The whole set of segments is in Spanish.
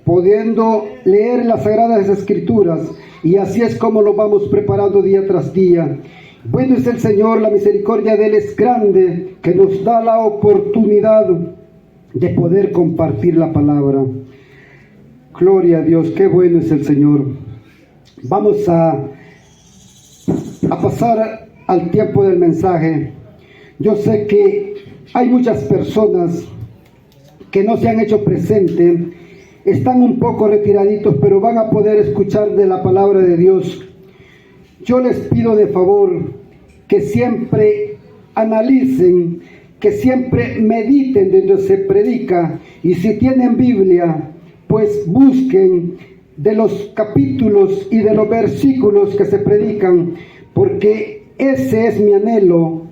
pudiendo leer las Sagradas Escrituras, y así es como lo vamos preparando día tras día. Bueno es el Señor, la misericordia de Él es grande, que nos da la oportunidad de poder compartir la palabra. Gloria a Dios, qué bueno es el Señor. Vamos a pasar al tiempo del mensaje. Yo sé que hay muchas personas que no se han hecho presente, están un poco retiraditos, pero van a poder escuchar de la palabra de Dios. Yo les pido de favor que siempre analicen, que siempre mediten de donde se predica, y si tienen Biblia, pues busquen de los capítulos y de los versículos que se predican, porque ese es mi anhelo.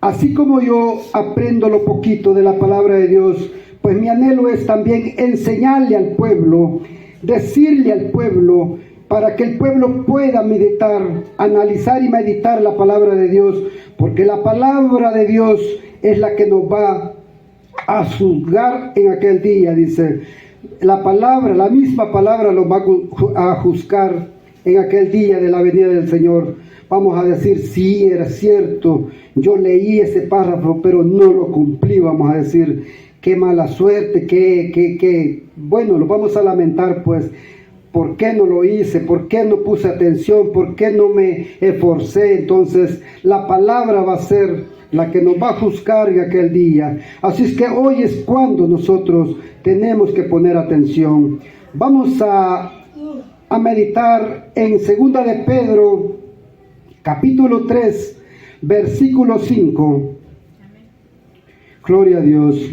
Así como yo aprendo lo poquito de la palabra de Dios, pues mi anhelo es también enseñarle al pueblo, decirle al pueblo, para que el pueblo pueda meditar, analizar y meditar la palabra de Dios, porque la palabra de Dios es la que nos va a juzgar en aquel día. Dice, la misma palabra los va a juzgar en aquel día de la venida del Señor. Vamos a decir, sí, era cierto, yo leí ese párrafo, pero no lo cumplí. Vamos a decir, qué mala suerte, bueno, lo vamos a lamentar, pues, ¿por qué no lo hice? ¿Por qué no puse atención? ¿Por qué no me esforcé? Entonces, la palabra va a ser la que nos va a juzgar en aquel día. Así es que hoy es cuando nosotros tenemos que poner atención. Vamos a meditar en 2 de Pedro, capítulo 3, versículo 5. Gloria a Dios.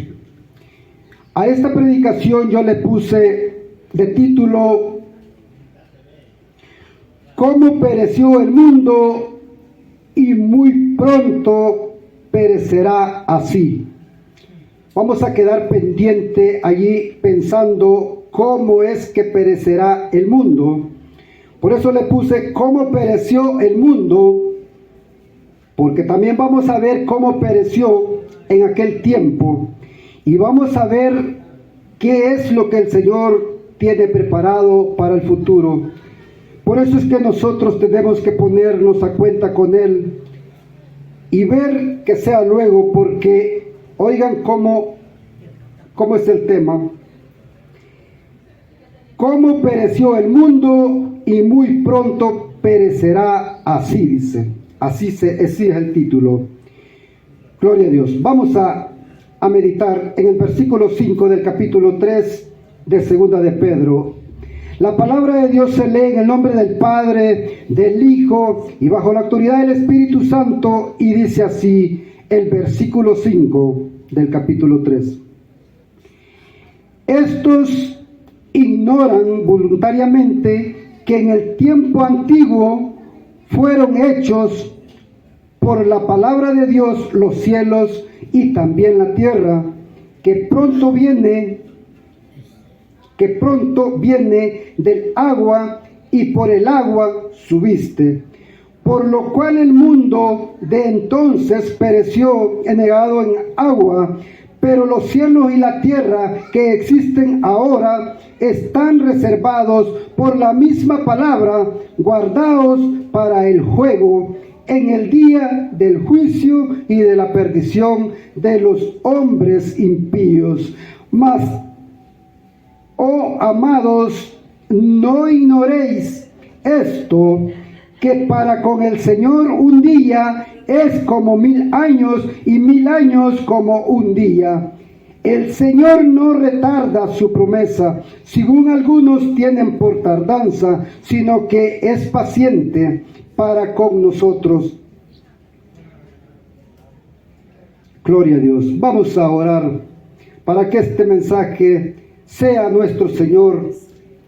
A esta predicación yo le puse de título, ¿cómo pereció el mundo y muy pronto perecerá así? Vamos a quedar pendiente allí pensando cómo es que perecerá el mundo. Por eso le puse cómo pereció el mundo, porque también vamos a ver cómo pereció en aquel tiempo, y vamos a ver qué es lo que el Señor tiene preparado para el futuro. Por eso es que nosotros tenemos que ponernos a cuenta con Él y ver que sea luego, porque oigan cómo es el tema. Cómo pereció el mundo y muy pronto perecerá así, dice. Así es el título. Gloria a Dios. Vamos a meditar en el versículo 5 del capítulo 3 de 2 de Pedro. La palabra de Dios se lee en el nombre del Padre, del Hijo y bajo la autoridad del Espíritu Santo, y dice así el versículo 5 del capítulo 3. Estos ignoran voluntariamente que en el tiempo antiguo fueron hechos por la palabra de Dios los cielos y también la tierra, que pronto viene del agua, y por el agua subiste. Por lo cual el mundo de entonces pereció anegado en agua, pero los cielos y la tierra que existen ahora están reservados por la misma palabra, guardados para el fuego, en el día del juicio y de la perdición de los hombres impíos. Mas, oh amados, no ignoréis esto, que para con el Señor un día es como 1000 años, y 1000 años como un día. El Señor no retarda su promesa, según algunos tienen por tardanza, sino que es paciente para con nosotros. Gloria a Dios. Vamos a orar para que este mensaje sea nuestro Señor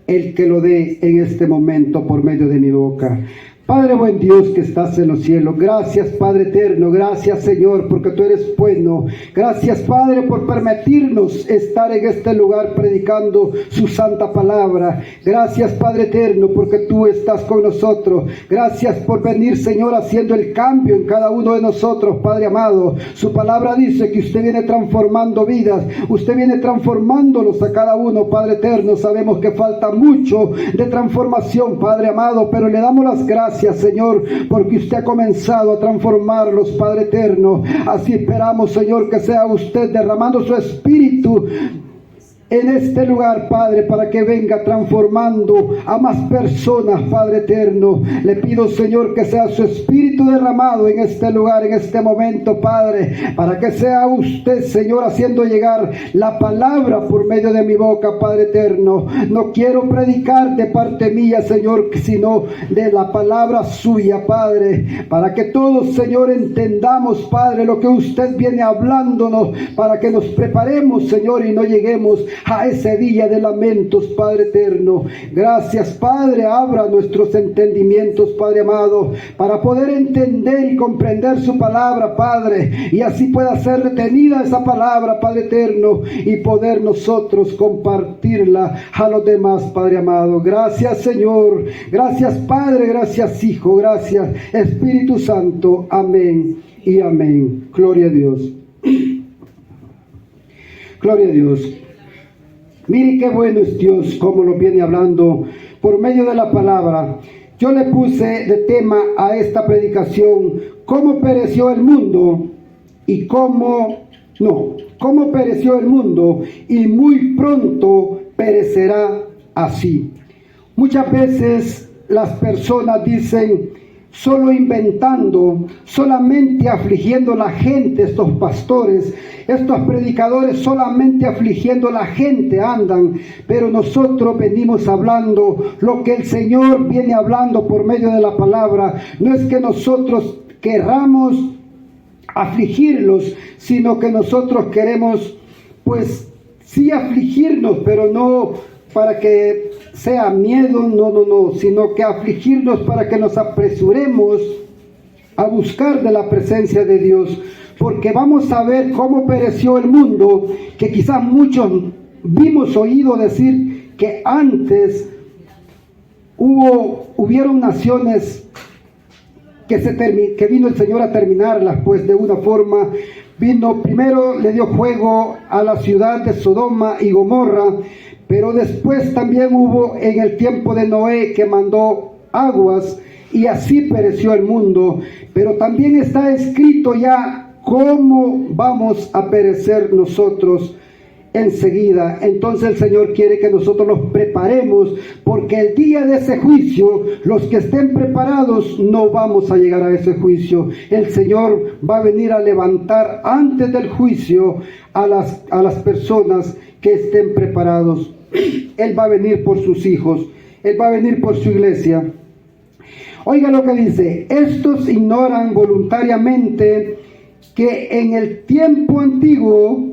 el que lo dé en este momento por medio de mi boca. Padre buen Dios que estás en los cielos, gracias Padre eterno, gracias Señor porque tú eres bueno, gracias Padre por permitirnos estar en este lugar predicando su santa palabra, gracias Padre eterno porque tú estás con nosotros, gracias por venir Señor haciendo el cambio en cada uno de nosotros, Padre amado. Su palabra dice que usted viene transformando vidas, usted viene transformándolos a cada uno, Padre eterno. Sabemos que falta mucho de transformación, Padre amado, pero le damos las gracias Señor, porque usted ha comenzado a transformarlos, Padre eterno. Así esperamos, Señor, que sea usted derramando su espíritu en este lugar, Padre, para que venga transformando a más personas, Padre eterno. Le pido, Señor, que sea su espíritu derramado en este lugar, en este momento, Padre, para que sea usted, Señor, haciendo llegar la palabra por medio de mi boca, Padre eterno. No quiero predicar de parte mía, Señor, sino de la palabra suya, Padre, para que todos, Señor, entendamos, Padre, lo que usted viene hablándonos, para que nos preparemos, Señor, y no lleguemos a ese día de lamentos, Padre eterno. Gracias, Padre, abra nuestros entendimientos, Padre amado, para poder entender y comprender su palabra, Padre, y así pueda ser retenida esa palabra, Padre eterno, y poder nosotros compartirla a los demás, Padre amado. Gracias, Señor, gracias, Padre, gracias, Hijo, gracias, Espíritu Santo. Amén y amén. Gloria a Dios. Gloria a Dios. Mire qué bueno es Dios, como lo viene hablando por medio de la palabra. Yo le puse de tema a esta predicación, cómo pereció el mundo y cómo pereció el mundo y muy pronto perecerá así. Muchas veces las personas dicen, solo inventando, solamente afligiendo a la gente, estos pastores, estos predicadores solamente afligiendo a la gente andan, pero nosotros venimos hablando lo que el Señor viene hablando por medio de la palabra. No es que nosotros querramos afligirlos, sino que nosotros queremos, pues, sí afligirnos, pero no para que sea miedo, no, sino que afligirnos para que nos apresuremos a buscar de la presencia de Dios, porque vamos a ver cómo pereció el mundo, que quizás muchos vimos oído decir que antes hubieron naciones que vino el Señor a terminarlas, pues de una forma primero le dio fuego a la ciudad de Sodoma y Gomorra, pero después también hubo en el tiempo de Noé que mandó aguas y así pereció el mundo. Pero también está escrito ya cómo vamos a perecer nosotros enseguida. Entonces el Señor quiere que nosotros nos preparemos, porque el día de ese juicio, los que estén preparados no vamos a llegar a ese juicio. El Señor va a venir a levantar antes del juicio a las personas que estén preparados. Él va a venir por sus hijos, Él va a venir por su iglesia. Oiga lo que dice: estos ignoran voluntariamente que en el tiempo antiguo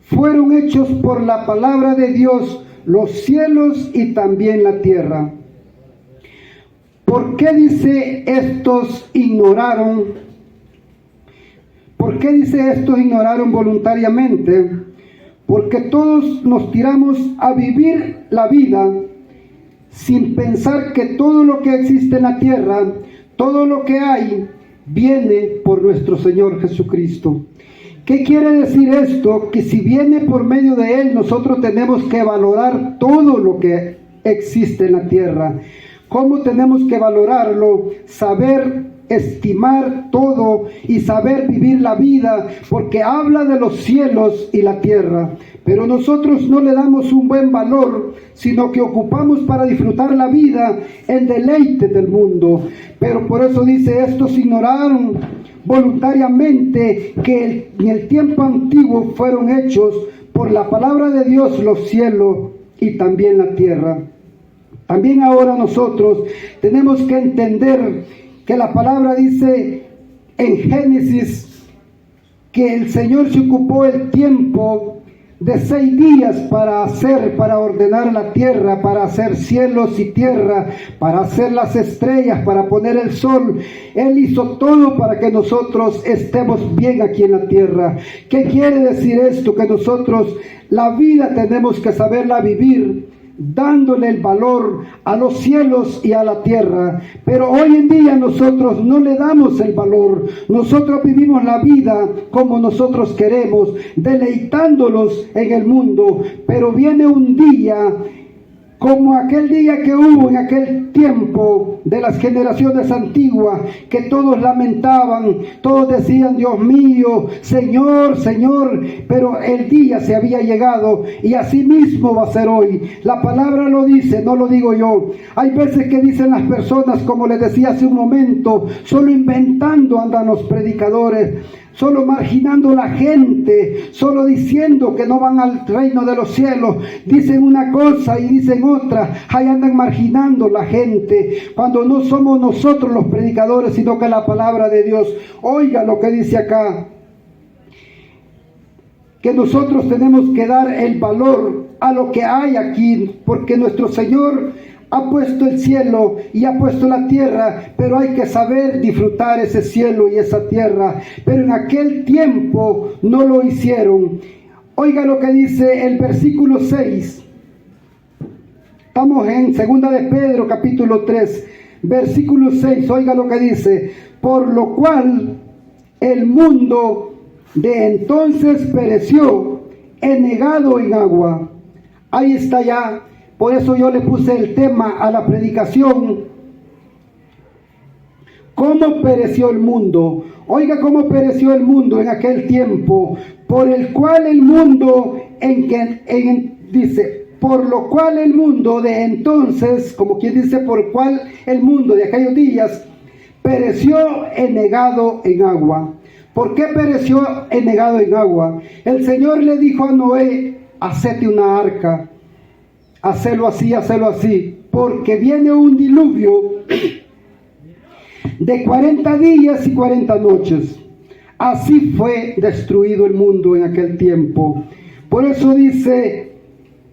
fueron hechos por la palabra de Dios los cielos y también la tierra. ¿Por qué dice estos ignoraron? ¿Por qué dice estos ignoraron voluntariamente? Porque todos nos tiramos a vivir la vida sin pensar que todo lo que existe en la tierra, todo lo que hay, viene por nuestro Señor Jesucristo. ¿Qué quiere decir esto? Que si viene por medio de Él, nosotros tenemos que valorar todo lo que existe en la tierra. ¿Cómo tenemos que valorarlo? Saber estimar todo y saber vivir la vida, porque habla de los cielos y la tierra, pero nosotros no le damos un buen valor, sino que ocupamos para disfrutar la vida en deleite del mundo. Pero por eso dice: estos ignoraron voluntariamente que en el tiempo antiguo fueron hechos por la palabra de Dios los cielos y también la tierra. También ahora nosotros tenemos que entender que la palabra dice en Génesis que el Señor se ocupó el tiempo de 6 días para ordenar la tierra, para hacer cielos y tierra, para hacer las estrellas, para poner el sol. Él hizo todo para que nosotros estemos bien aquí en la tierra. ¿Qué quiere decir esto? Que nosotros la vida tenemos que saberla vivir, dándole el valor a los cielos y a la tierra. Pero hoy en día nosotros no le damos el valor. Nosotros vivimos la vida como nosotros queremos, deleitándolos en el mundo. Pero viene un día, como aquel día que hubo en aquel tiempo de las generaciones antiguas, que todos lamentaban, todos decían: Dios mío, Señor, Señor, pero el día se había llegado, y así mismo va a ser hoy. La palabra lo dice, no lo digo yo. Hay veces que dicen las personas, como les decía hace un momento, solo inventando andan los predicadores, solo marginando la gente, solo diciendo que no van al reino de los cielos. Dicen una cosa y dicen otra. Ahí andan marginando la gente, cuando no somos nosotros los predicadores, sino que la palabra de Dios. Oiga lo que dice acá, que nosotros tenemos que dar el valor a lo que hay aquí, porque nuestro Señor ha puesto el cielo y ha puesto la tierra, pero hay que saber disfrutar ese cielo y esa tierra. Pero en aquel tiempo no lo hicieron. Oiga lo que dice el versículo 6. Estamos en 2 de Pedro, capítulo 3, versículo 6. Oiga lo que dice: por lo cual el mundo de entonces pereció, enegado en agua. Ahí está ya. Por eso yo le puse el tema a la predicación: ¿cómo pereció el mundo? Oiga cómo pereció el mundo en aquel tiempo, por el cual el mundo dice, por lo cual el mundo de entonces, como quien dice, por el cual el mundo de aquellos días pereció enegado en agua. ¿Por qué pereció enegado en agua? El Señor le dijo a Noé: hacete una arca. Hacelo así, porque viene un diluvio de 40 días y 40 noches. Así fue destruido el mundo en aquel tiempo. Por eso dice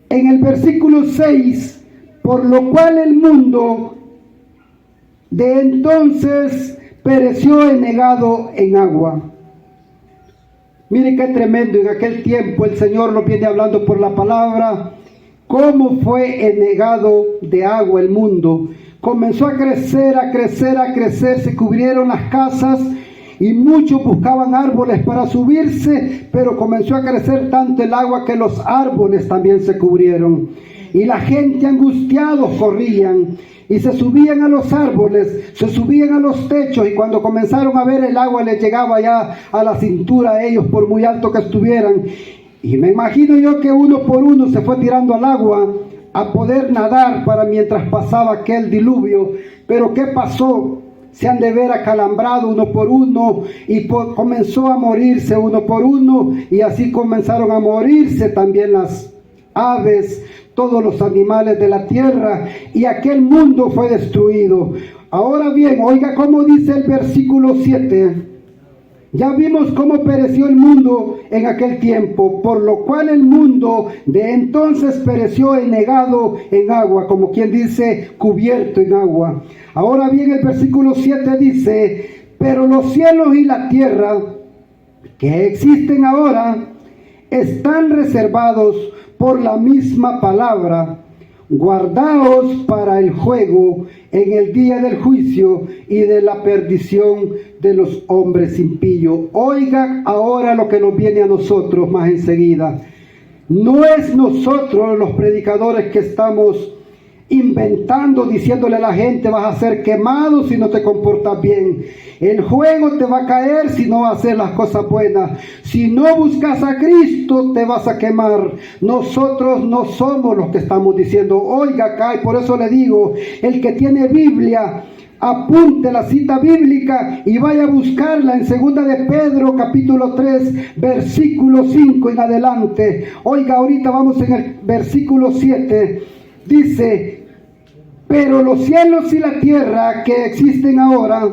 en el versículo 6, por lo cual el mundo de entonces pereció enegado en agua. Mire qué tremendo, en aquel tiempo el Señor nos viene hablando por la palabra. ¿Cómo fue enegado de agua el mundo? Comenzó a crecer, se cubrieron las casas y muchos buscaban árboles para subirse, pero comenzó a crecer tanto el agua que los árboles también se cubrieron. Y la gente angustiados corrían y se subían a los árboles, se subían a los techos, y cuando comenzaron a ver el agua les llegaba ya a la cintura a ellos por muy alto que estuvieran. Y me imagino yo que uno por uno se fue tirando al agua a poder nadar para mientras pasaba aquel diluvio. Pero ¿qué pasó? Se han de ver acalambrado uno por uno y comenzó a morirse uno por uno, y así comenzaron a morirse también las aves, todos los animales de la tierra, y aquel mundo fue destruido. Ahora bien, oiga cómo dice el versículo 7. Ya vimos cómo pereció el mundo en aquel tiempo, por lo cual el mundo de entonces pereció enegado en agua, como quien dice, cubierto en agua. Ahora bien, el versículo 7 dice: pero los cielos y la tierra que existen ahora están reservados por la misma palabra, guardaos para el juego en el día del juicio y de la perdición de los hombres impíos. Oiga ahora lo que nos viene a nosotros más enseguida. No es nosotros los predicadores que estamos inventando, diciéndole a la gente: vas a ser quemado si no te comportas bien. El juego te va a caer si no haces las cosas buenas. Si no buscas a Cristo, te vas a quemar. Nosotros no somos los que estamos diciendo. Oiga acá, y por eso le digo, el que tiene Biblia, apunte la cita bíblica y vaya a buscarla en 2 de Pedro, capítulo 3, versículo 5 en adelante. Oiga, ahorita vamos en el versículo 7. Dice: pero los cielos y la tierra que existen ahora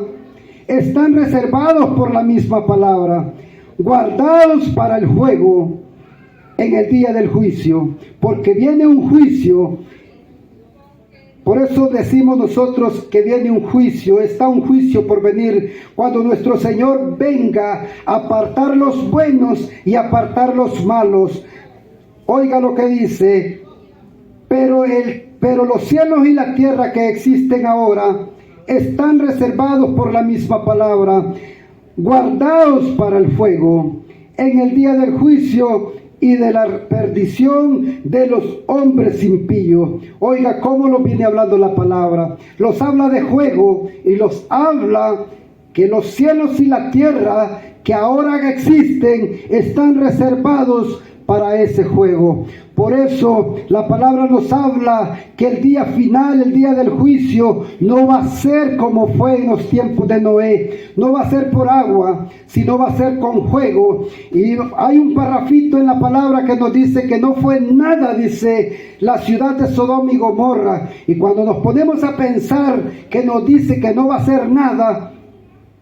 están reservados por la misma palabra, guardados para el juego en el día del juicio, porque viene un juicio. Por eso decimos nosotros que viene un juicio, está un juicio por venir, cuando nuestro Señor venga a apartar los buenos y apartar los malos. Oiga lo que dice, pero los cielos y la tierra que existen ahora están reservados por la misma palabra, guardados para el fuego, en el día del juicio y de la perdición de los hombres impíos. Oiga cómo lo viene hablando la palabra. Los habla de juego y los habla que los cielos y la tierra que ahora existen están reservados para ese juego. Por eso la palabra nos habla que el día final, el día del juicio, no va a ser como fue en los tiempos de Noé. No va a ser por agua, sino va a ser con fuego. Y hay un parrafito en la palabra que nos dice que no fue nada, dice, la ciudad de Sodoma y Gomorra. Y cuando nos ponemos a pensar que nos dice que no va a ser nada,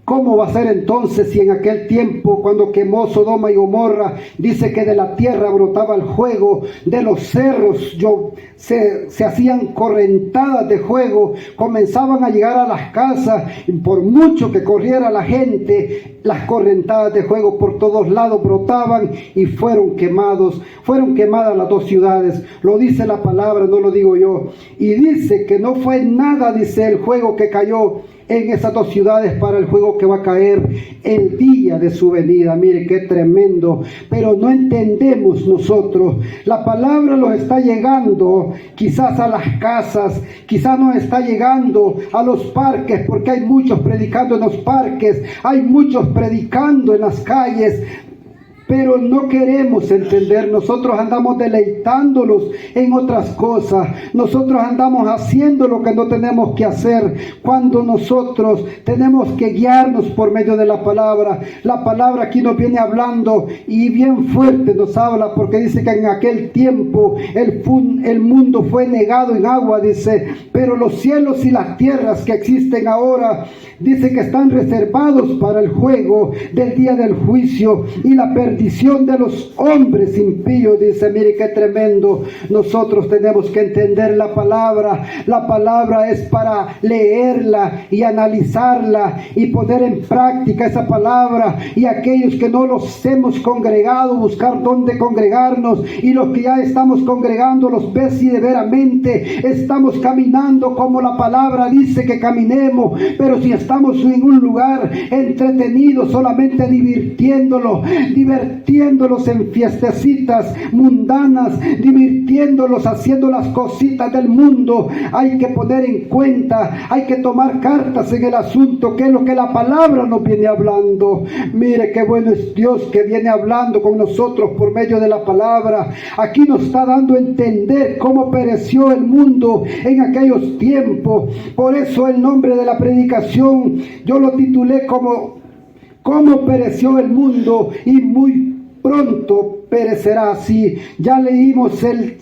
¿cómo va a ser entonces si en aquel tiempo, cuando quemó Sodoma y Gomorra, dice que de la tierra brotaba el fuego, de los cerros se hacían correntadas de fuego, comenzaban a llegar a las casas, y por mucho que corriera la gente, las correntadas de fuego por todos lados brotaban y fueron quemadas las dos ciudades. Lo dice la palabra, no lo digo yo. Y dice que no fue nada, dice, el fuego que cayó en esas dos ciudades para el fuego que va a caer el día de su venida. Mire qué tremendo, pero no entendemos nosotros. La palabra nos está llegando quizás a las casas, quizás nos está llegando a los parques, porque hay muchos predicando en los parques, hay muchos predicando en las calles, pero no queremos entender. Nosotros andamos deleitándolos en otras cosas. Nosotros andamos haciendo lo que no tenemos que hacer, cuando nosotros tenemos que guiarnos por medio de la palabra. La palabra aquí nos viene hablando y bien fuerte nos habla, porque dice que en aquel tiempo el mundo fue negado en agua, dice, pero los cielos y las tierras que existen ahora, dice que están reservados para el fuego del día del juicio y la perdición de los hombres impíos. Dice, mire qué tremendo. Nosotros tenemos que entender la palabra. La palabra es para leerla y analizarla y poner en práctica esa palabra. Y aquellos que no los hemos congregado, buscar dónde congregarnos, y los que ya estamos congregando, los ver si de veramente estamos caminando como la palabra dice que caminemos. Pero si estamos en un lugar entretenidos, solamente divirtiéndolos en fiestecitas mundanas, divirtiéndolos, haciendo las cositas del mundo, hay que poner en cuenta, hay que tomar cartas en el asunto, que es lo que la palabra nos viene hablando. Mire qué bueno es Dios, que viene hablando con nosotros por medio de la palabra. Aquí nos está dando a entender cómo pereció el mundo en aquellos tiempos. Por eso el nombre de la predicación yo lo titulé como cómo pereció el mundo y muy pronto perecerá así. Ya leímos el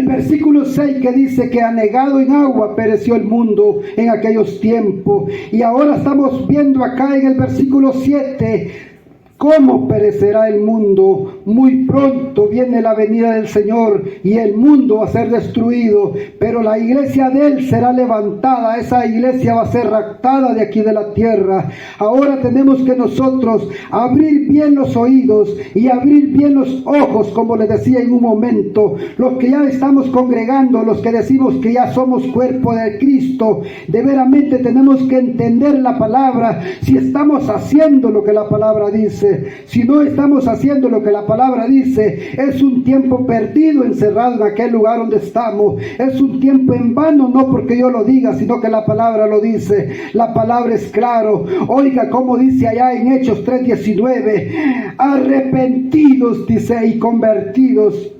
versículo 6 que dice que anegado en agua pereció el mundo en aquellos tiempos. Y ahora estamos viendo acá en el versículo 7 cómo perecerá el mundo. Muy pronto viene la venida del Señor y el mundo va a ser destruido, pero la iglesia de Él será levantada. Esa iglesia va a ser raptada de aquí de la tierra. Ahora tenemos que nosotros abrir bien los oídos y abrir bien los ojos, como les decía en un momento. Los que ya estamos congregando, los que decimos que ya somos cuerpo de Cristo, de veramente tenemos que entender la palabra, si estamos haciendo lo que la palabra dice. Si no estamos haciendo lo que la palabra dice, es un tiempo perdido encerrado en aquel lugar donde estamos. Es un tiempo en vano, no porque yo lo diga, sino que la palabra lo dice. La palabra es claro. Oiga cómo dice allá en Hechos 3:19, arrepentidos, dice, y convertidos,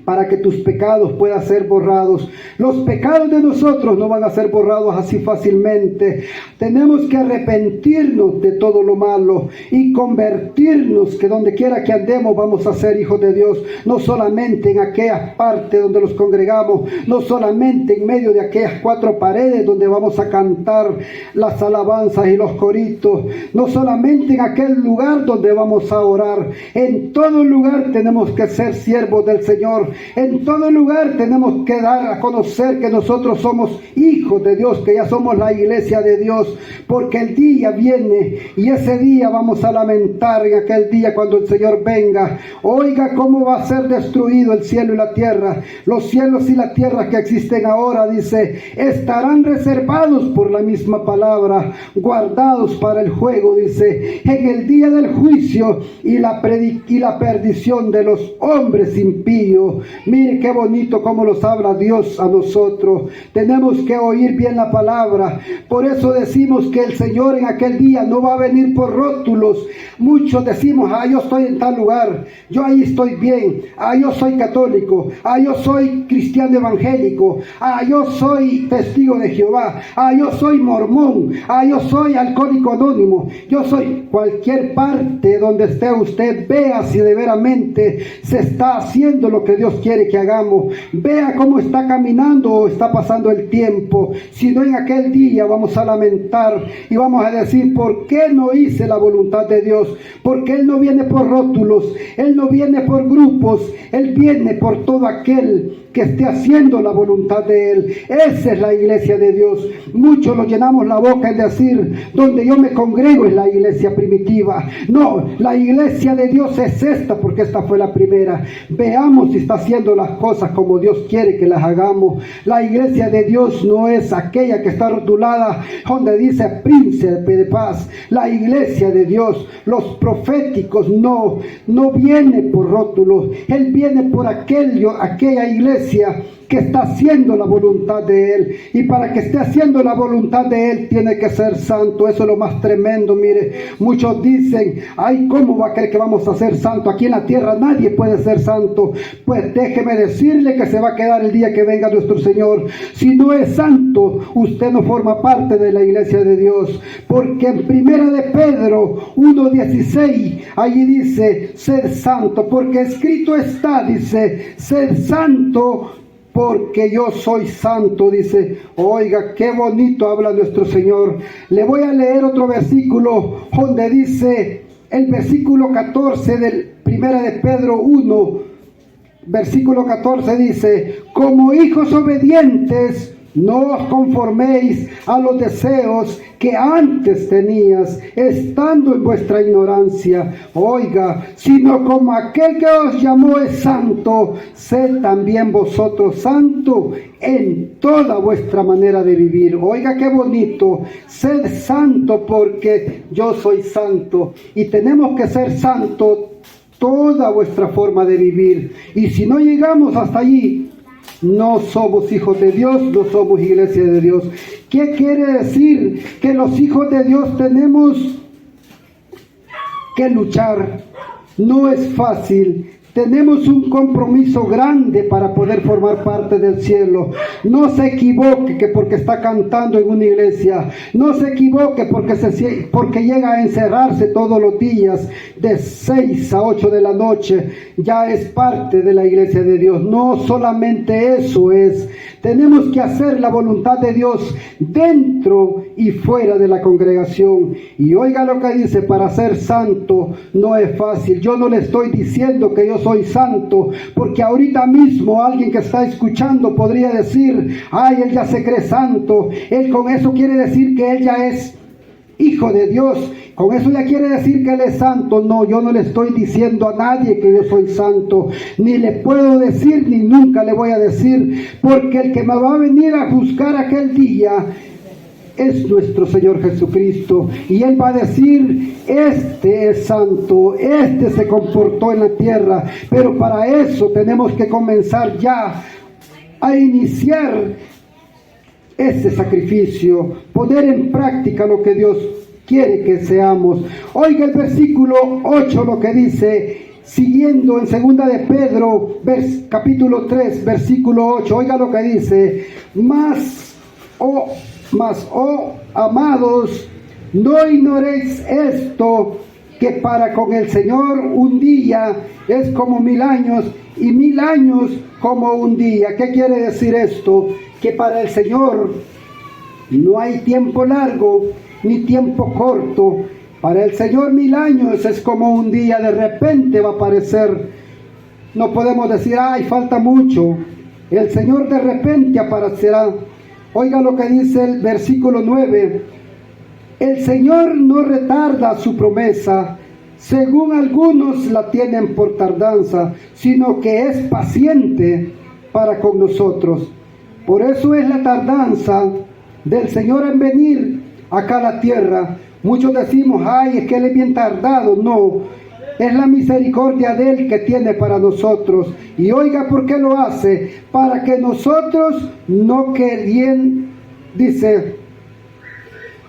para que tus pecados puedan ser borrados. Los pecados de nosotros no van a ser borrados así fácilmente. Tenemos que arrepentirnos de todo lo malo y convertirnos, que donde quiera que andemos vamos a ser hijos de Dios, no solamente en aquellas partes donde nos congregamos, no solamente en medio de aquellas cuatro paredes donde vamos a cantar las alabanzas y los coritos, no solamente en aquel lugar donde vamos a orar. En todo lugar tenemos que ser siervos del Señor. En todo lugar tenemos que dar a conocer que nosotros somos hijos de Dios, que ya somos la iglesia de Dios, porque el día viene y ese día vamos a lamentar en aquel día cuando el Señor venga. Oiga cómo va a ser destruido el cielo y la tierra. Los cielos y la tierra que existen ahora, dice, estarán reservados por la misma palabra, guardados para el juego, dice, en el día del juicio y la perdición de los hombres impíos. Mire qué bonito cómo nos habla Dios a nosotros. Tenemos que oír bien la palabra. Por eso decimos que el Señor en aquel día no va a venir por rótulos. Muchos decimos, yo estoy en tal lugar, yo ahí estoy bien, yo soy católico, yo soy cristiano evangélico, yo soy testigo de Jehová, yo soy mormón, yo soy alcohólico anónimo, yo soy cualquier parte donde esté usted. Vea si de veramente se está haciendo lo que Dios quiere que hagamos. Vea cómo está caminando o está pasando el tiempo. Si no, en aquel día vamos a lamentar y vamos a decir, ¿por qué no hice la voluntad de Dios? Porque Él no viene por rótulos, Él no viene por grupos, Él viene por todo aquel que esté haciendo la voluntad de Él. Esa es la iglesia de Dios. Muchos lo llenamos la boca en decir, donde yo me congrego es la iglesia primitiva. No, la iglesia de Dios es esta, porque esta fue la primera. Veamos si está haciendo las cosas como Dios quiere que las hagamos. La iglesia de Dios no es aquella que está rotulada donde dice príncipe de paz. La iglesia de Dios, los proféticos, no viene por rótulos. Él viene por aquella iglesia que está haciendo la voluntad de Él, y para que esté haciendo la voluntad de Él tiene que ser santo. Eso es lo más tremendo. Mire, muchos dicen, ¿cómo va a creer que vamos a ser santo? Aquí en la tierra nadie puede ser santo. Pues déjeme decirle que se va a quedar el día que venga nuestro Señor. Si no es santo, usted no forma parte de la iglesia de Dios, porque en Primera de Pedro 1:16 allí dice, sed santo, porque escrito está, dice, sed santo porque yo soy santo, dice. Oiga, qué bonito habla nuestro Señor. Le voy a leer otro versículo donde dice, el versículo 14 del Primera de Pedro 1, versículo 14 dice, como hijos obedientes, no os conforméis a los deseos que antes tenías, estando en vuestra ignorancia. Oiga, sino como aquel que os llamó es santo, sed también vosotros santo en toda vuestra manera de vivir. Oiga, qué bonito. Sed santo porque yo soy santo. Y tenemos que ser santos toda vuestra forma de vivir. Y si no llegamos hasta allí, no somos hijos de Dios, no somos iglesia de Dios. ¿Qué quiere decir? Que los hijos de Dios tenemos que luchar. No es fácil. Tenemos un compromiso grande para poder formar parte del cielo. No se equivoque que porque está cantando en una iglesia. No se equivoque porque llega a encerrarse todos los días de 6 a 8 de la noche. Ya es parte de la iglesia de Dios. No solamente eso es. Tenemos que hacer la voluntad de Dios dentro y fuera de la congregación. Y oiga lo que dice, para ser santo no es fácil. Yo no le estoy diciendo que yo soy santo, porque ahorita mismo alguien que está escuchando podría decir, él ya se cree santo. Él con eso quiere decir que él ya es hijo de Dios. Con eso ya quiere decir que Él es santo. No, yo no le estoy diciendo a nadie que yo soy santo, ni le puedo decir, ni nunca le voy a decir, porque el que me va a venir a juzgar aquel día es nuestro Señor Jesucristo, y Él va a decir, este es santo, este se comportó en la tierra. Pero para eso tenemos que comenzar ya a iniciar ese sacrificio, poner en práctica lo que Dios quiere que seamos. Oiga el versículo 8 lo que dice, siguiendo en segunda de Pedro, capítulo 3, versículo 8, oiga lo que dice: mas, oh amados, no ignoréis esto, que para con el Señor un día es como 1000 años, y 1000 años como un día. ¿Qué quiere decir esto? Que para el Señor no hay tiempo largo ni tiempo corto. Para el Señor 1000 años es como un día, de repente va a aparecer. No podemos decir, ay, falta mucho. El Señor de repente aparecerá. Oiga lo que dice el versículo 9. El Señor no retarda su promesa, según algunos la tienen por tardanza, sino que es paciente para con nosotros. Por eso es la tardanza del Señor en venir acá a la tierra. Muchos decimos, ay, es que Él es bien tardado. No, es la misericordia de Él que tiene para nosotros. Y oiga, ¿por qué lo hace? Para que nosotros no queriendo, dice,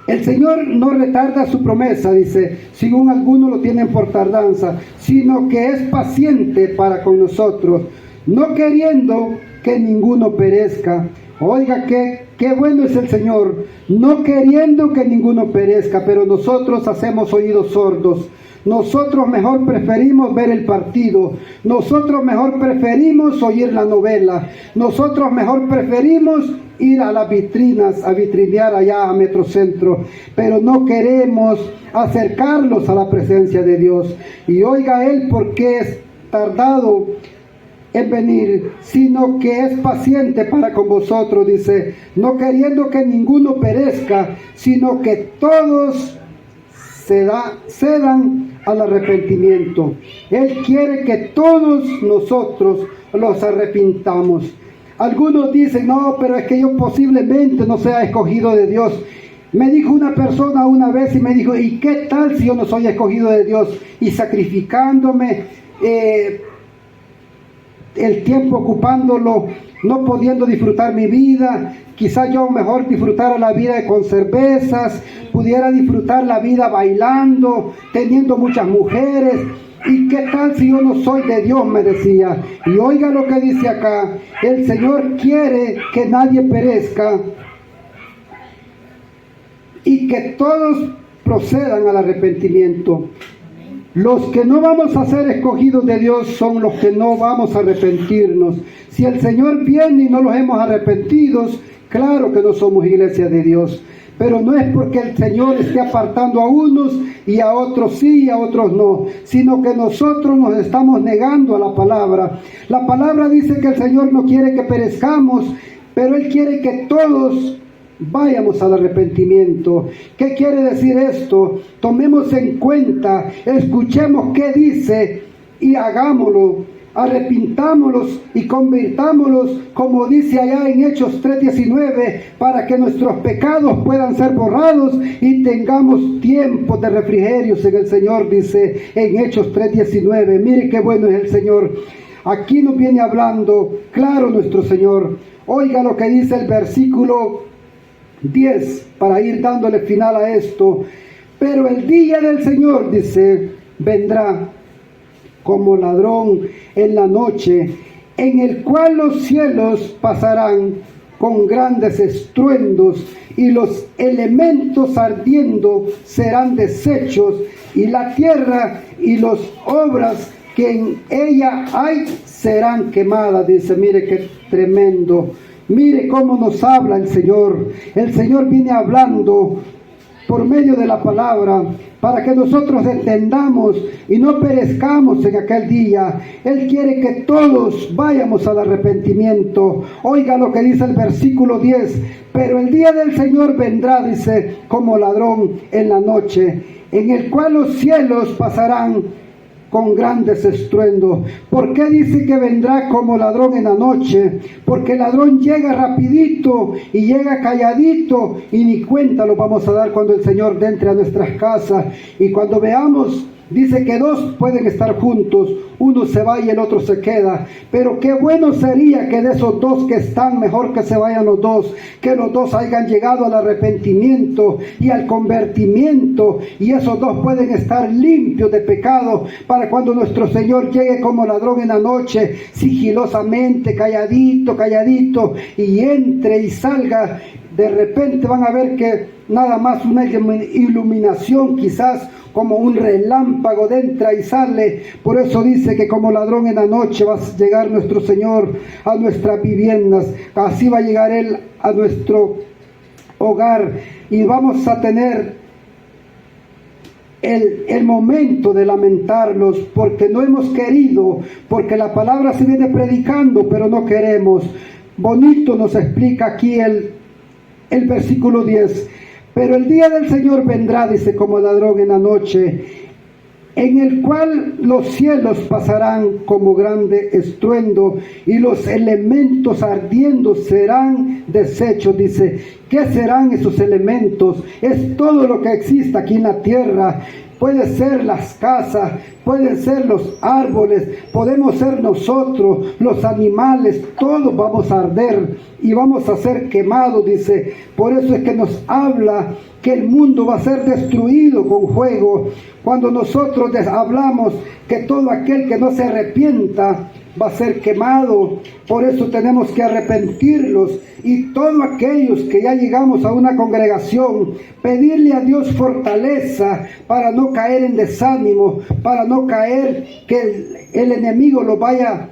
el Señor no retarda su promesa, dice, según algunos lo tienen por tardanza, sino que es paciente para con nosotros, no queriendo que ninguno perezca. Oiga, qué bueno es el Señor, no queriendo que ninguno perezca, pero nosotros hacemos oídos sordos. Nosotros mejor preferimos ver el partido, nosotros mejor preferimos oír la novela, nosotros mejor preferimos ir a las vitrinas, a vitrinear allá a Metrocentro, pero no queremos acercarlos a la presencia de Dios. Y oiga Él, ¿por qué es tardado en venir? Sino que es paciente para con vosotros, dice, no queriendo que ninguno perezca, sino que todos cedan al arrepentimiento. Él quiere que todos nosotros los arrepintamos. Algunos dicen, no, pero es que yo posiblemente no sea escogido de Dios. Me dijo una persona una vez y me dijo, ¿y qué tal si yo no soy escogido de Dios? Y sacrificándome, el tiempo ocupándolo, no pudiendo disfrutar mi vida. Quizás yo mejor disfrutara la vida con cervezas, pudiera disfrutar la vida bailando, teniendo muchas mujeres. ¿Y qué tal si yo no soy de Dios?, me decía. Y oiga lo que dice acá: el Señor quiere que nadie perezca y que todos procedan al arrepentimiento. Los que no vamos a ser escogidos de Dios son los que no vamos a arrepentirnos. Si el Señor viene y no los hemos arrepentido, claro que no somos iglesia de Dios. Pero no es porque el Señor esté apartando a unos y a otros sí y a otros no, sino que nosotros nos estamos negando a la palabra. La palabra dice que el Señor no quiere que perezcamos, pero Él quiere que todos vayamos al arrepentimiento. ¿Qué quiere decir esto? Tomemos en cuenta, escuchemos qué dice y hagámoslo. Arrepintámonos y convirtámonos, como dice allá en Hechos 3:19, para que nuestros pecados puedan ser borrados y tengamos tiempo de refrigerios en el Señor, dice en Hechos 3:19. Mire qué bueno es el Señor. Aquí nos viene hablando claro nuestro Señor. Oiga lo que dice el versículo 10, para ir dándole final a esto. Pero el día del Señor, dice, vendrá como ladrón en la noche, en el cual los cielos pasarán con grandes estruendos, y los elementos ardiendo serán deshechos, y la tierra y las obras que en ella hay serán quemadas. Dice, mire qué tremendo. Mire cómo nos habla el Señor. El Señor viene hablando por medio de la palabra, para que nosotros entendamos y no perezcamos en aquel día. Él quiere que todos vayamos al arrepentimiento. Oiga lo que dice el versículo 10. Pero el día del Señor vendrá, dice, como ladrón en la noche, en el cual los cielos pasarán con grandes estruendos. ¿Por qué dice que vendrá como ladrón en la noche? Porque el ladrón llega rapidito y llega calladito y ni cuenta lo vamos a dar cuando el Señor entre a nuestras casas. Y cuando veamos, dice que dos pueden estar juntos, uno se va y el otro se queda. Pero qué bueno sería que de esos dos que están, mejor que se vayan los dos, que los dos hayan llegado al arrepentimiento y al convertimiento, y esos dos pueden estar limpios de pecado para cuando nuestro Señor llegue como ladrón en la noche, sigilosamente, calladito, calladito, y entre y salga. De repente van a ver que nada más una iluminación, quizás como un relámpago, de entra y sale. Por eso dice que como ladrón en la noche va a llegar nuestro Señor a nuestras viviendas. Así va a llegar Él a nuestro hogar, y vamos a tener el momento de lamentarlos porque no hemos querido, porque la palabra se viene predicando, pero no queremos. Bonito nos explica aquí el versículo 10. Pero el día del Señor vendrá, dice, como ladrón en la noche, en el cual los cielos pasarán como grande estruendo y los elementos ardiendo serán deshechos. Dice, ¿qué serán esos elementos? Es todo lo que existe aquí en la tierra. Puede ser las casas, pueden ser los árboles, podemos ser nosotros, los animales, todos vamos a arder y vamos a ser quemados, dice. Por eso es que nos habla que el mundo va a ser destruido con fuego. Cuando nosotros hablamos que todo aquel que no se arrepienta va a ser quemado. Por eso tenemos que arrepentirlos, y todos aquellos que ya llegamos a una congregación, pedirle a Dios fortaleza para no caer en desánimo, para no caer que el enemigo lo vaya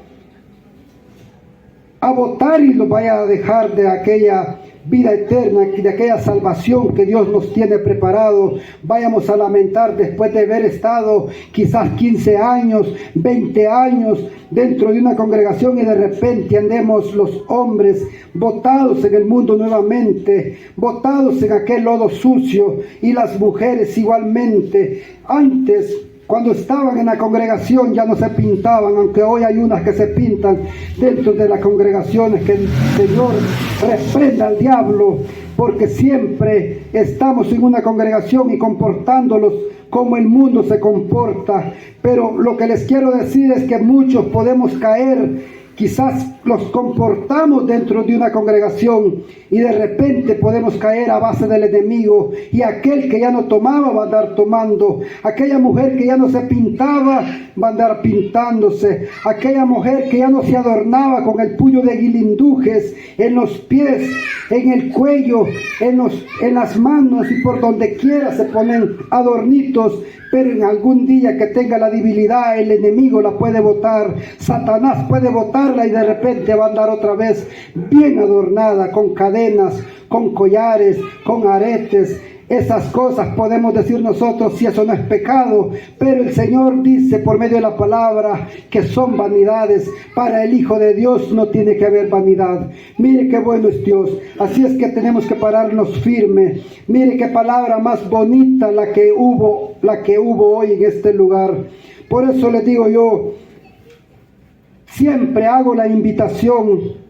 a botar y lo vaya a dejar de aquella vida eterna, de aquella salvación que Dios nos tiene preparado. Vayamos a lamentar después de haber estado quizás 15 años, 20 años dentro de una congregación, y de repente andemos los hombres botados en el mundo nuevamente, botados en aquel lodo sucio, y las mujeres igualmente. Antes, cuando estaban en la congregación, ya no se pintaban, aunque hoy hay unas que se pintan dentro de las congregaciones. Que el Señor reprenda al diablo, porque siempre estamos en una congregación y comportándolos como el mundo se comporta. Pero lo que les quiero decir es que muchos podemos caer. Quizás los comportamos dentro de una congregación y de repente podemos caer a base del enemigo, y aquel que ya no tomaba va a andar tomando, aquella mujer que ya no se pintaba va a andar pintándose, aquella mujer que ya no se adornaba con el puño de guilindujes en los pies, en el cuello, en las manos y por donde quiera se ponen adornitos. Pero en algún día que tenga la debilidad, el enemigo la puede botar, Satanás puede botarla, y de repente va a andar otra vez bien adornada, con cadenas, con collares, con aretes. Esas cosas podemos decir nosotros si eso no es pecado, pero el Señor dice por medio de la palabra que son vanidades. Para el Hijo de Dios no tiene que haber vanidad. Mire qué bueno es Dios. Así es que tenemos que pararnos firme. Mire qué palabra más bonita la que hubo hoy en este lugar. Por eso les digo yo, siempre hago la invitación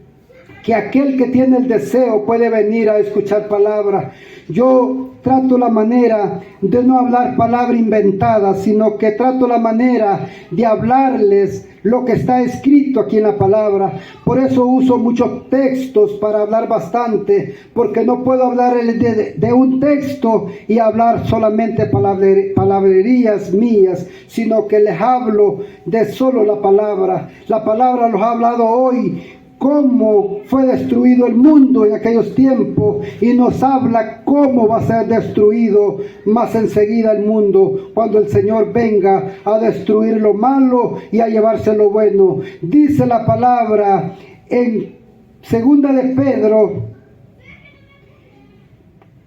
que aquel que tiene el deseo puede venir a escuchar palabra. Yo trato la manera de no hablar palabra inventada, sino que trato la manera de hablarles lo que está escrito aquí en la palabra. Por eso uso muchos textos para hablar bastante, porque no puedo hablar de un texto y hablar solamente palabrerías mías, sino que les hablo de solo la palabra. La palabra los ha hablado hoy, cómo fue destruido el mundo en aquellos tiempos, y nos habla cómo va a ser destruido más enseguida el mundo cuando el Señor venga a destruir lo malo y a llevarse lo bueno. Dice la palabra en segunda de Pedro,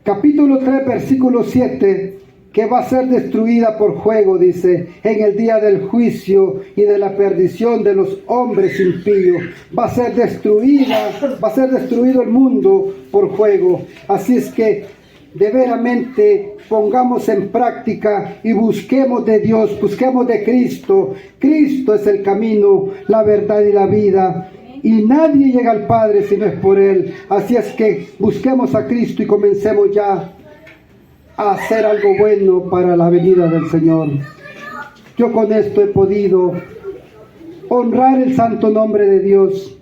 capítulo 3, versículo 7, que va a ser destruida por fuego, dice, en el día del juicio y de la perdición de los hombres impíos. Va a ser destruido el mundo por fuego. Así es que de veramente pongamos en práctica y busquemos de Dios, busquemos de Cristo. Cristo es el camino, la verdad y la vida, y nadie llega al Padre si no es por Él. Así es que busquemos a Cristo y comencemos ya a hacer algo bueno para la venida del Señor. Yo con esto he podido honrar el santo nombre de Dios,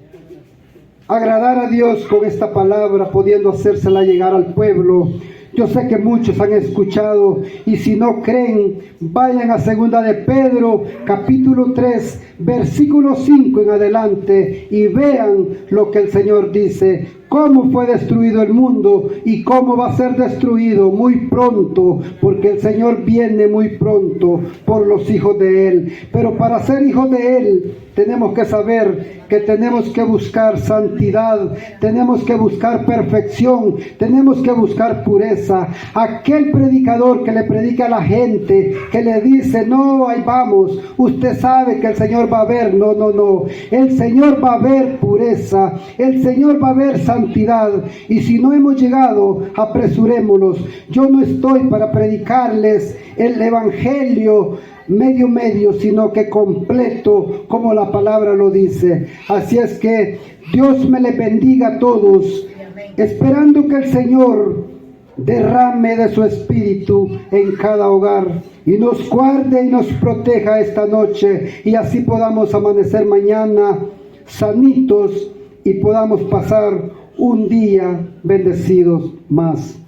agradar a Dios con esta palabra, pudiendo hacérsela llegar al pueblo. Yo sé que muchos han escuchado, y si no creen, vayan a segunda de Pedro, capítulo 3, versículo 5 en adelante, y vean lo que el Señor dice, cómo fue destruido el mundo y cómo va a ser destruido muy pronto, porque el Señor viene muy pronto por los hijos de Él. Pero para ser hijos de Él, tenemos que saber que tenemos que buscar santidad, tenemos que buscar perfección, tenemos que buscar pureza. Aquel predicador que le predica a la gente, que le dice, no, ahí vamos, usted sabe que el Señor va a ver, no, el Señor va a ver pureza, el Señor va a ver santidad, y si no hemos llegado, apresurémonos. Yo no estoy para predicarles el evangelio medio, sino que completo, como la palabra lo dice. Así es que Dios me les bendiga a todos, esperando que el Señor derrame de su espíritu en cada hogar y nos guarde y nos proteja esta noche, y así podamos amanecer mañana sanitos y podamos pasar un día bendecidos más.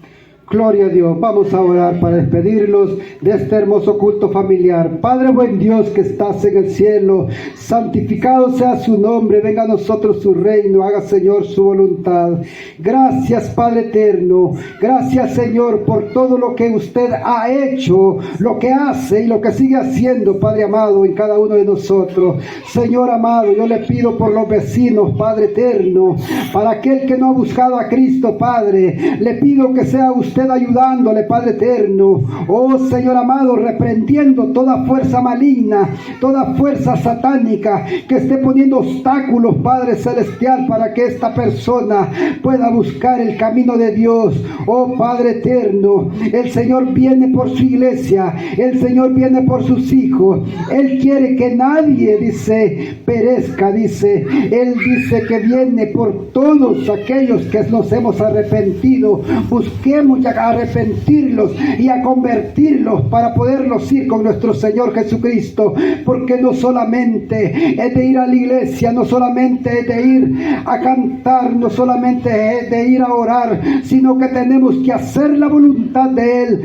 Gloria a Dios. Vamos a orar para despedirlos de este hermoso culto familiar. Padre buen Dios que estás en el cielo, santificado sea su nombre, venga a nosotros su reino, haga Señor su voluntad. Gracias Padre eterno, gracias Señor por todo lo que usted ha hecho, lo que hace y lo que sigue haciendo, Padre amado, en cada uno de nosotros. Señor amado, yo le pido por los vecinos, Padre eterno, para aquel que no ha buscado a Cristo, Padre, le pido que sea usted ayudándole, Padre eterno. Oh Señor amado, reprendiendo toda fuerza maligna, toda fuerza satánica que esté poniendo obstáculos, Padre celestial, para que esta persona pueda buscar el camino de Dios. Oh Padre eterno, el Señor viene por su iglesia, el Señor viene por sus hijos. Él quiere que nadie, dice, perezca, dice. Él dice que viene por todos aquellos que nos hemos arrepentido. Busquemos a arrepentirlos y a convertirlos para poderlos ir con nuestro Señor Jesucristo, porque no solamente es de ir a la iglesia, no solamente es de ir a cantar, no solamente es de ir a orar, sino que tenemos que hacer la voluntad de Él.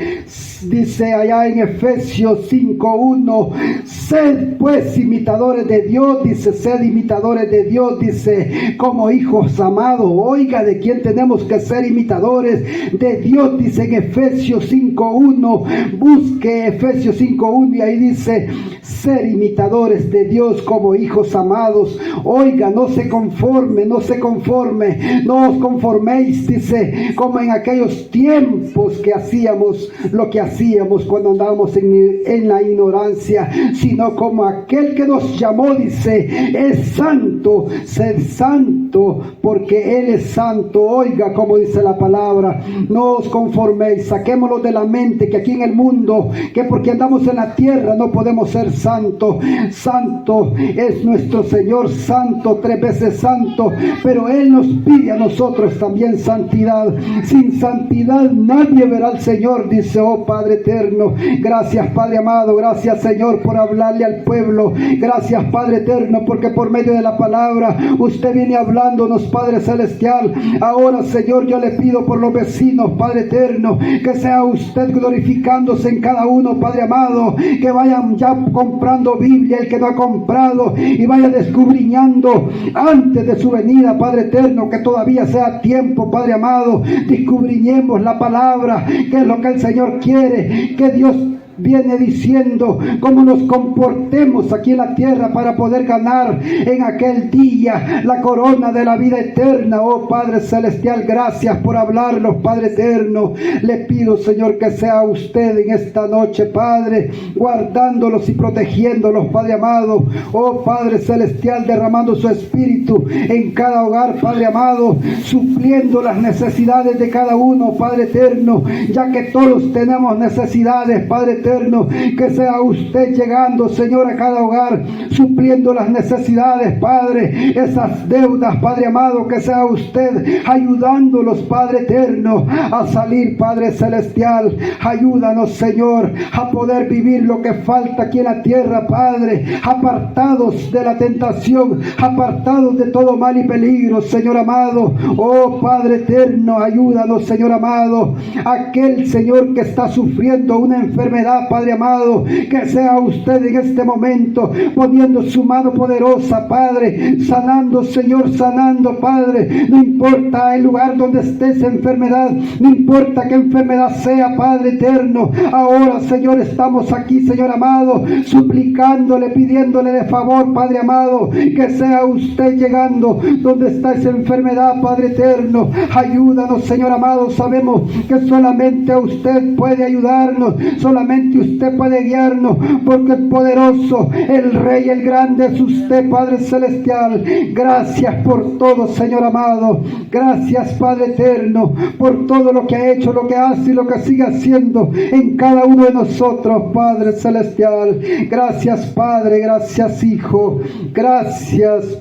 Dice allá en Efesios 5:1, sed pues imitadores de Dios, dice, sed imitadores de Dios, dice, como hijos amados. Oiga, ¿de quién tenemos que ser imitadores? De Dios, dice en Efesios 5:1, busque Efesios 5:1 y ahí dice, ser imitadores de Dios como hijos amados. Oiga, no se conforme, no os conforméis, dice, como en aquellos tiempos que hacíamos lo que hacíamos cuando andábamos en la ignorancia, sino como aquel que nos llamó, dice, es santo, sed santo, porque Él es santo. Oiga, como dice la palabra, no os conforméis, saquémoslo de la mente que aquí en el mundo, que porque andamos en la tierra no podemos ser santos. Santo es nuestro Señor, santo, 3 veces santo, pero Él nos pide a nosotros también santidad. Sin santidad nadie verá al Señor, dice. Oh Padre eterno, gracias Padre amado, gracias Señor por hablarle al pueblo, gracias Padre eterno, porque por medio de la palabra usted viene hablándonos, Padre celestial. Ahora Señor, yo le pido por los vecinos, Padre eterno, que sea usted glorificándose en cada uno, Padre amado, que vayan ya comprando Biblia el que no ha comprado, y vaya descubriñando antes de su venida, Padre eterno, que todavía sea tiempo, Padre amado, descubriñemos la palabra, que es lo que el Señor quiere, que Dios viene diciendo cómo nos comportemos aquí en la tierra para poder ganar en aquel día la corona de la vida eterna. Oh Padre celestial, gracias por hablarnos, Padre eterno. Le pido, Señor, que sea usted en esta noche, Padre, guardándolos y protegiéndolos, Padre amado. Oh Padre celestial, derramando su espíritu en cada hogar, Padre amado, supliendo las necesidades de cada uno, Padre eterno, ya que todos tenemos necesidades, Padre eterno. eterno, que sea usted llegando, Señor, a cada hogar, supliendo las necesidades, Padre, esas deudas, Padre amado, que sea usted ayudándolos, Padre eterno, a salir, Padre celestial. Ayúdanos, Señor, a poder vivir lo que falta aquí en la tierra, Padre, apartados de la tentación, apartados de todo mal y peligro, Señor amado. Oh Padre eterno, ayúdanos, Señor amado. Aquel, Señor, que está sufriendo una enfermedad, Padre amado, que sea usted en este momento poniendo su mano poderosa, Padre, sanando, Señor, sanando, Padre. No importa el lugar donde esté esa enfermedad, no importa qué enfermedad sea, Padre eterno. Ahora, Señor, estamos aquí, Señor amado, suplicándole, pidiéndole de favor, Padre amado, que sea usted llegando donde está esa enfermedad, Padre eterno. Ayúdanos, Señor amado. Sabemos que solamente usted puede ayudarnos, solamente usted puede guiarnos, porque el poderoso, el Rey, el grande es usted, Padre celestial. Gracias por todo, Señor amado. Gracias, Padre eterno, por todo lo que ha hecho, lo que hace y lo que sigue haciendo en cada uno de nosotros, Padre celestial. Gracias, Padre. Gracias, Hijo. Gracias,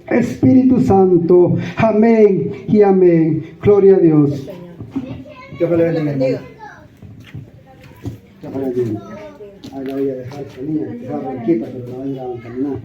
Espíritu Santo. Amén y amén. Gloria a Dios. Dios le bendiga, hermano. Dios le bendiga. Ahí la voy a dejar, tenía que dejarla aquí para que no vayan a caminar.